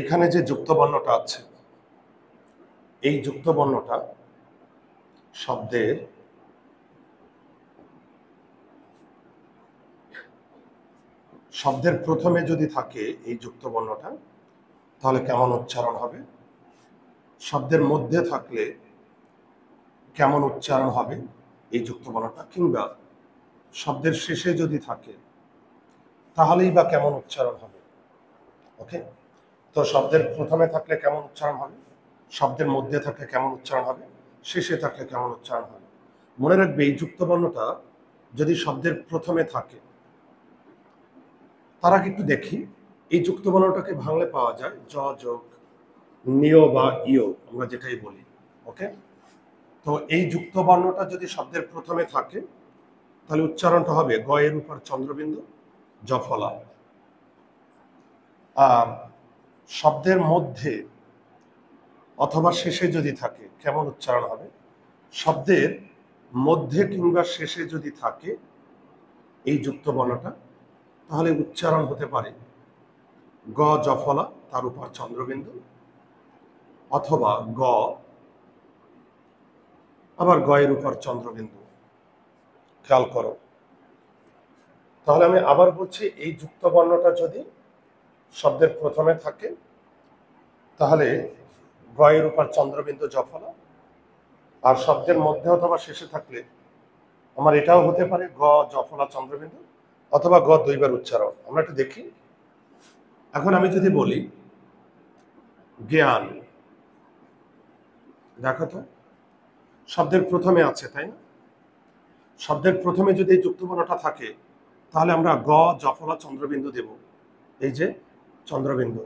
এখানে যে যুক্ত বর্ণটা আছে, এই যুক্ত বর্ণটা শব্দের প্রথমে যদি থাকে এই যুক্ত বর্ণটা, তাহলে কেমন উচ্চারণ হবে? শব্দের মধ্যে থাকলে কেমন উচ্চারণ হবে এই যুক্ত বর্ণটা, কিংবা শব্দের শেষে যদি থাকে তাহলেই বা কেমন উচ্চারণ হবে? ওকে, তো শব্দের প্রথমে থাকলে কেমন উচ্চারণ হবে, শব্দের মধ্যে থাকলে কেমন উচ্চারণ হবে, শেষে থাকলে কেমন উচ্চারণ হবে? মনে রাখবে, এই যুক্ত বর্ণটা যদি শব্দের প্রথমে থাকে, তার আগে একটু দেখি এই যুক্ত বর্ণটাকে ভাঙলে পাওয়া যায় জ যোগ নিয় বা ইয়, আমরা যেটাই বলি। ওকে, তো এই যুক্ত বর্ণটা যদি শব্দের প্রথমে থাকে, তাহলে উচ্চারণটা হবে গ এর উপর চন্দ্রবিন্দু জফলা। আর শব্দের মধ্যে অথবা শেষে যদি থাকে কেমন উচ্চারণ হবে? শব্দের মধ্যে কিংবা শেষে যদি থাকে এই যুক্ত বর্ণটা, তাহলে উচ্চারণ হতে পারে গ জফলা তার উপর চন্দ্রবিন্দু, অথবা গ আবার গ এর উপর চন্দ্রবিন্দু। খেয়াল করো, তাহলে আমি আবার বলছি, এই যুক্ত বর্ণটা যদি শব্দের প্রথমে থাকে, তাহলে গ এর উপর চন্দ্রবিন্দু জফলা। আর শব্দের মধ্যে অথবা শেষে থাকলে আমার এটাও হতে পারে গ জফলা চন্দ্রবিন্দু, অথবা গ দুইবার উচ্চারণ। আমরা একটু দেখি। এখন আমি যদি বলি জ্ঞান, দেখো তো শব্দের প্রথমে আছে, তাই না? শব্দের প্রথমে যদি এই যুক্ত বর্ণটা থাকে, তাহলে আমরা গ জফলা চন্দ্রবিন্দু দেব। এই যে চন্দ্রবিন্দু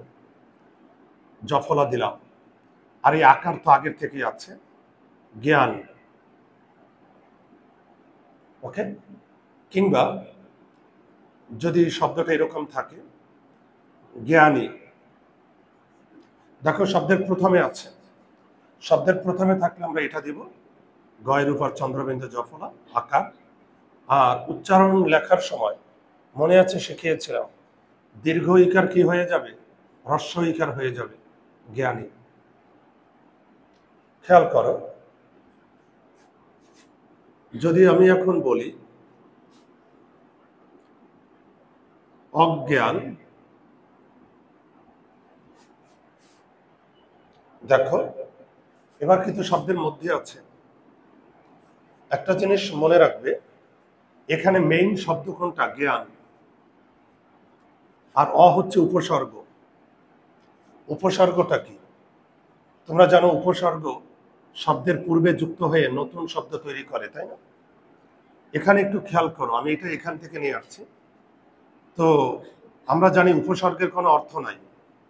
জফলা দিলাম, আর এই আকার তো আগের থেকেই আছে, জ্ঞান। ওকে, কিংবা যদি শব্দটা এরকম থাকে জ্ঞানী, দেখো শব্দের প্রথমে আছে, শব্দের প্রথমে থাকলে আমরা এটা দিব গ এর উপর চন্দ্রবিন্দু জফলা আকার। আর উচ্চারণ লেখার সময় মনে আছে শিখিয়েছিলাম, দীর্ঘ ইকার কি হয়ে যাবে? হ্রস্ব ইকার হয়ে যাবে, জ্ঞানী। খেয়াল করো, যদি আমি এখন বলি অজ্ঞান, দেখো এবার কিন্তু শব্দের মধ্যে আছে। একটা জিনিস মনে রাখবে, এখানে মেইন শব্দ কোনটা? জ্ঞান। আর অ হচ্ছে উপসর্গ। উপসর্গটা কি তোমরা জানো? উপসর্গ শব্দের পূর্বে যুক্ত হয়ে নতুন শব্দ তৈরি করে, তাই না? এখানে একটু খেয়াল করো, আমি এটা এখান থেকে নিয়ে আসছি। তো আমরা জানি উপসর্গের কোনো অর্থ নাই,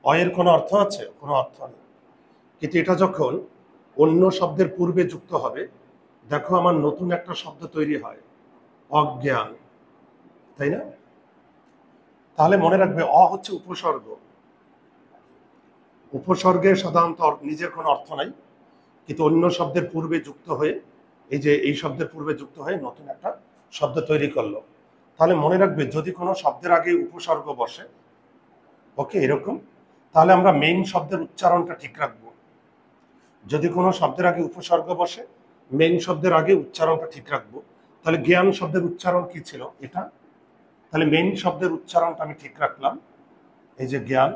অয়ের কোনো অর্থ আছে? কোনো অর্থ নেই। কিন্তু এটা যখন অন্য শব্দের পূর্বে যুক্ত হবে, দেখো আমার নতুন একটা শব্দ তৈরি হয়, অজ্ঞান, তাই না? তাহলে মনে রাখবে, অ হচ্ছে উপসর্গ। উপসর্গের সাধারণত নিজের কোনো অর্থ নাই, কিন্তু অন্য শব্দের পূর্বে যুক্ত হয়ে, এই যে এই শব্দের পূর্বে যুক্ত হয়ে নতুন একটা শব্দ তৈরি করলো। তাহলে মনে রাখবে, যদি কোনো শব্দের আগে উপসর্গ বসে, ওকে এরকম, তাহলে আমরা মেইন শব্দের উচ্চারণটা ঠিক রাখবো। যদি কোনো শব্দের আগে উপসর্গ বসে, মেইন শব্দের আগে উচ্চারণটা ঠিক রাখবো। তাহলে জ্ঞান শব্দের উচ্চারণ কি ছিল? এটা। তাহলে মেইন শব্দের উচ্চারণটা আমি ঠিক রাখলাম, এই যে জ্ঞান।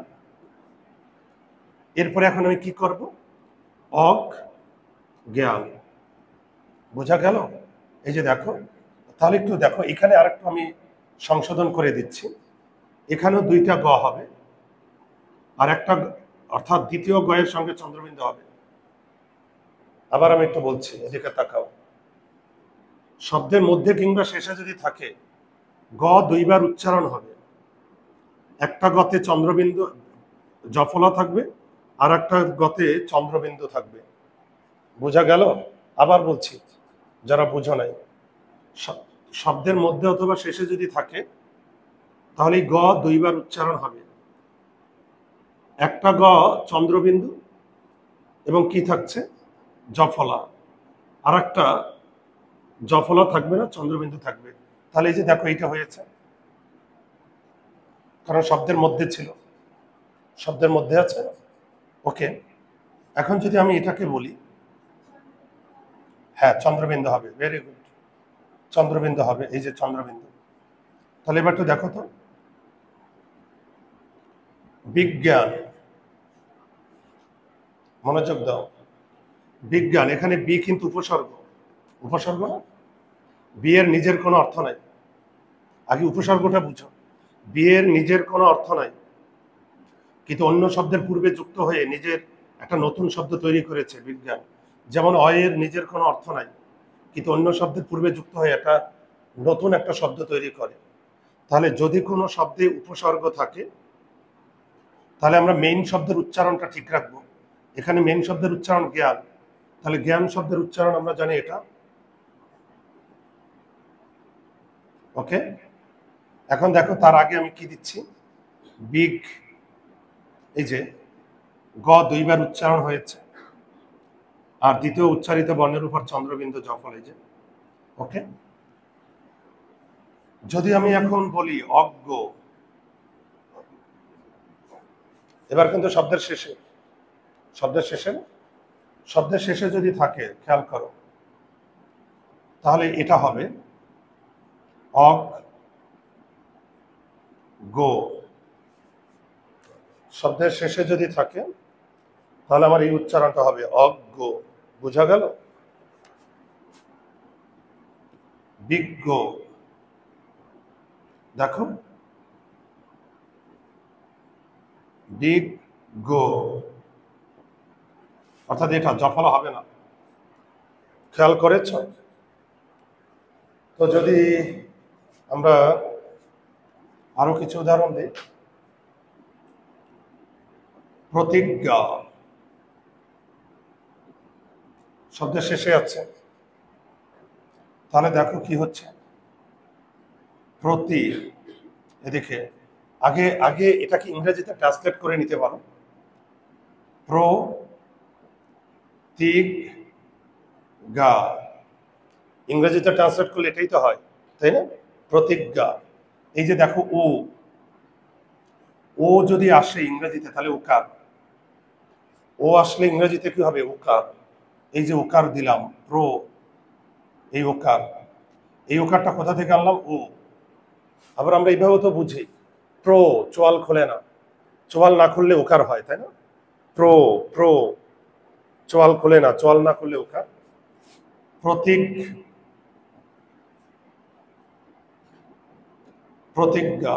এরপরে এখন আমি কি করব? অগ জ্ঞান। বোঝা গেল? এই যে দেখো, তাহলে একটু দেখো, এখানে আরেকটু আমি সংশোধন করে দিচ্ছি। এখানেও দুইটা গ হবে, আর একটা, অর্থাৎ দ্বিতীয় গ এর সঙ্গে চন্দ্রবিন্দু হবে। আবার আমি একটু বলছি, এদিকে তাকাও। শব্দের মধ্যে কিংবা শেষে যদি থাকে, গ দুইবার উচ্চারণ হবে। একটা গতে চন্দ্রবিন্দু জফলা থাকবে, আর একটা গতে চন্দ্রবিন্দু থাকবে। বোঝা গেল? আবার বলছি, যারা বুঝো নাই, শব্দের মধ্যে অথবা শেষে যদি থাকে, তাহলে গ দুইবার উচ্চারণ হবে। একটা গ চন্দ্রবিন্দু এবং কি থাকছে? জফলা। আর একটা জফলা থাকবে না, চন্দ্রবিন্দু থাকবে। তাহলে এই যে দেখো, এইটা হয়েছে, কারণ শব্দের মধ্যে ছিল। শব্দের মধ্যে আছে। ওকে, এখন যদি আমি এটাকে বলি, হ্যাঁ চন্দ্রবিন্দু হবে, ভেরি গুড, চন্দ্রবিন্দু হবে, এই যে চন্দ্রবিন্দু। তাহলে এবার একটু দেখো তো, বিজ্ঞান, মনোযোগ দাও, বিজ্ঞান, এখানে বি কিন্তু উপসর্গ, উপসর্গ না, বি এর নিজের কোনো অর্থ নাই, আগে উপসর্গটা বুঝো। বি এর নিজের কোনো অর্থ নাই, কিন্তু অন্য শব্দের পূর্বে যুক্ত হয়ে নিজের একটা নতুন শব্দ তৈরি করেছে বিজ্ঞান। যেমন অয়ের নিজের কোনো অর্থ নাই, কিন্তু অন্য শব্দের পূর্বে যুক্ত হয়ে একটা নতুন একটা শব্দ তৈরি করে। তাহলে যদি কোনো শব্দে উপসর্গ থাকে, তাহলে আমরা মেইন শব্দের উচ্চারণটা ঠিক রাখবো। এখানে মেইন শব্দের উচ্চারণ জ্ঞান, তাহলে জ্ঞান শব্দের উচ্চারণ আমরা জানি এটা। ওকে, এখন দেখো তার আগে আমি কি দিচ্ছি, বিগ, এই যে গ দুইবার উচ্চারণ হয়েছে, আর দ্বিতীয় উচ্চারিত বর্ণের উপর চন্দ্রবিন্দু জফল, এই যে। ওকে, যদি আমি এখন বলি অজ্ঞ, এবার কিন্তু শব্দের শেষে, শব্দের শেষে, শব্দের শেষে যদি থাকে, খেয়াল করো, তাহলে এটা হবে অগ গো। শব্দের শেষে যদি থাকে, তাহলে আমার এই উচ্চারণটা হবে অজ্ঞ। বোঝা গেল? বিজ্ঞ, দেখো, বিজ্ঞ, অর্থাৎ এটা জফলা হবে না, খেয়াল করেছ? তো যদি আমরা আরো কিছু উদাহরণ দিই, প্রতিজ্ঞা, শব্দের শেষে আছে, তাহলে দেখো কি হচ্ছে, প্রতি, এদিকে আগে আগে এটাকে ইংরেজিতে ট্রান্সলেট করে নিতে পারো, প্রো তিগ গা, ইংরেজিতে ট্রান্সলেট করলে এটাই তো হয়, তাই না? প্রতিজ্ঞা। এই যে দেখো ও, ও যদি আসে ইংরেজিতে তাহলে ওকার, ও আসলে ইংরেজিতে কি হবে, ওকার। এই যে ওকার দিলাম, প্রো, এই ওকার, এই ওকারটা কোথা থেকে আনলাম, ও। আবার আমরা এইভাবে তো বুঝি, প্রো, চোয়াল খোলে না, চোয়াল না খুললে ওকার হয়, তাই না? প্রো, প্রো, চোয়াল খোলে না, চোয়াল না খুললে ওকার। প্রতীক, প্রতিজ্ঞা,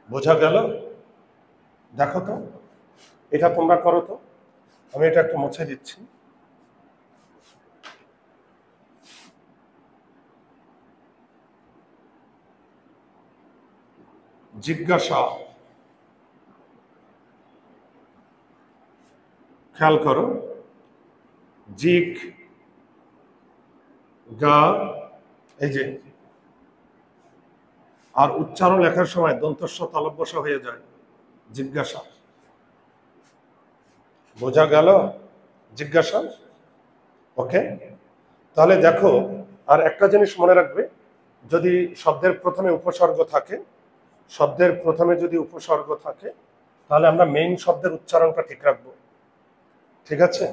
বোঝা গেল? দেখো তো, এটা তোমরা করো তো, আমি এটা একটু মুছে দিচ্ছি। জিজ্ঞাসা, খেয়াল করো, জিগ গা, এই যে, আর উচ্চারণ লেখার সময় দন্তস্ব তালব্যস্ব হয়ে যায়, জিজ্ঞাসা। বোঝা গেল? জিজ্ঞাসা। ওকে, তাহলে দেখো, আর একটা জিনিস মনে রাখবে, যদি শব্দের প্রথমে উপসর্গ থাকে, শব্দের প্রথমে যদি উপসর্গ থাকে, তাহলে আমরা মেইন শব্দের উচ্চারণটা ঠিক রাখবো। ঠিক আছে?